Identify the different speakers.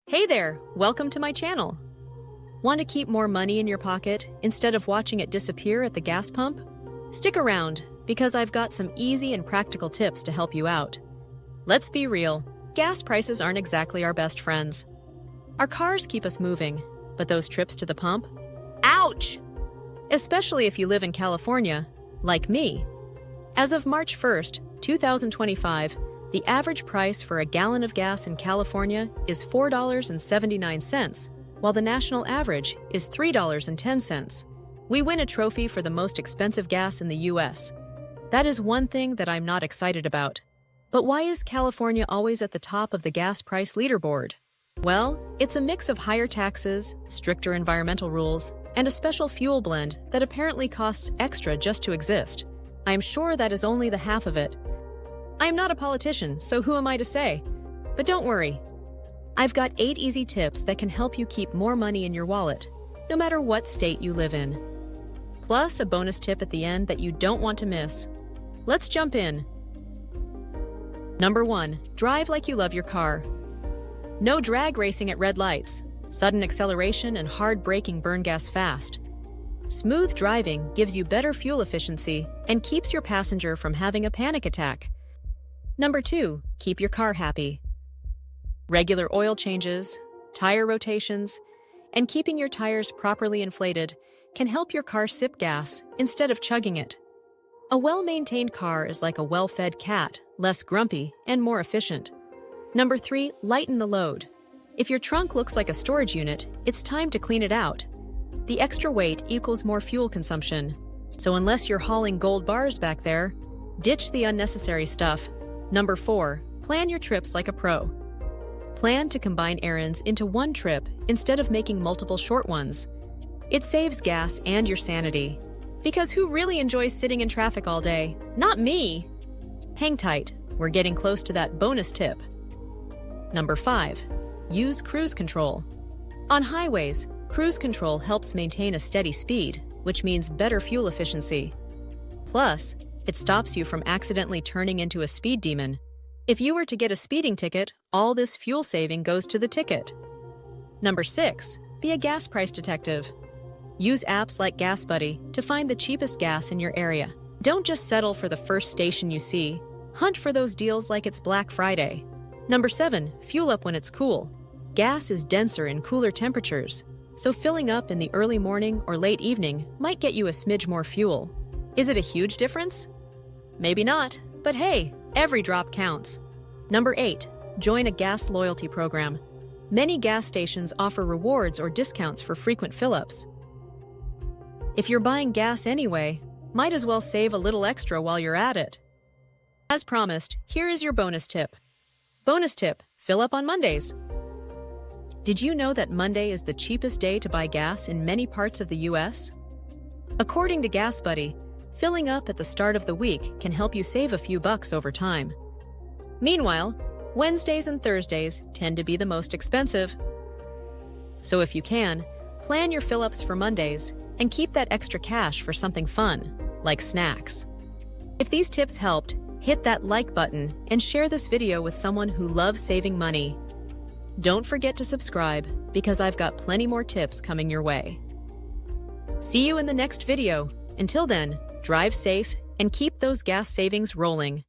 Speaker 1: Hey there, welcome to my channel. Want to keep more money in your pocket instead of watching it disappear at the gas pump? Stick around, because I've got some easy and practical tips to help you out. Let's be real, gas prices aren't exactly our best friends. Our cars keep us moving, but those trips to the pump? Ouch! Especially if you live in California, like me. As of March 1st, 2025, the average price for a gallon of gas in California is $4.79, while the national average is $3.10. We win a trophy for the most expensive gas in the US. That is one thing that I'm not excited about. But why is California always at the top of the gas price leaderboard? Well, it's a mix of higher taxes, stricter environmental rules, and a special fuel blend that apparently costs extra just to exist. I'm sure that is only the half of it. I'm not a politician, so who am I to say? But don't worry. I've got 8 easy tips that can help you keep more money in your wallet, no matter what state you live in. Plus a bonus tip at the end that you don't want to miss. Let's jump in. Number 1. Drive like you love your car. No drag racing at red lights. Sudden acceleration and hard braking burn gas fast. Smooth driving gives you better fuel efficiency and keeps your passenger from having a panic attack. Number 2. Keep your car happy. Regular oil changes, tire rotations, and keeping your tires properly inflated can help your car sip gas instead of chugging it. A well-maintained car is like a well-fed cat, less grumpy and more efficient. Number 3. Lighten the load. If your trunk looks like a storage unit, it's time to clean it out. The extra weight equals more fuel consumption. So unless you're hauling gold bars back there, ditch the unnecessary stuff. Number 4. Plan your trips like a pro. Plan to combine errands into one trip instead of making multiple short ones. It saves gas and your sanity. Because who really enjoys sitting in traffic all day? Not me! Hang tight, we're getting close to that bonus tip. Number 5. Use cruise control. On highways, cruise control helps maintain a steady speed, which means better fuel efficiency. Plus, it stops you from accidentally turning into a speed demon. If you were to get a speeding ticket, all this fuel saving goes to the ticket. Number 6. Be a gas price detective. Use apps like GasBuddy to find the cheapest gas in your area. Don't just settle for the first station you see. Hunt for those deals like it's Black Friday. Number 7. Fuel up when it's cool. Gas is denser in cooler temperatures, so filling up in the early morning or late evening might get you a smidge more fuel. Is it a huge difference? Maybe not, but hey, every drop counts. Number 8. Join a gas loyalty program. Many gas stations offer rewards or discounts for frequent fill-ups. If you're buying gas anyway, might as well save a little extra while you're at it. As promised, here is your bonus tip. Bonus tip: fill up on Mondays. Did you know that Monday is the cheapest day to buy gas in many parts of the US? According to GasBuddy, filling up at the start of the week can help you save a few bucks over time. Meanwhile, Wednesdays and Thursdays tend to be the most expensive. So if you can, plan your fill-ups for Mondays and keep that extra cash for something fun, like snacks. If these tips helped, hit that like button and share this video with someone who loves saving money. Don't forget to subscribe, because I've got plenty more tips coming your way. See you in the next video. Until then, drive safe and keep those gas savings rolling.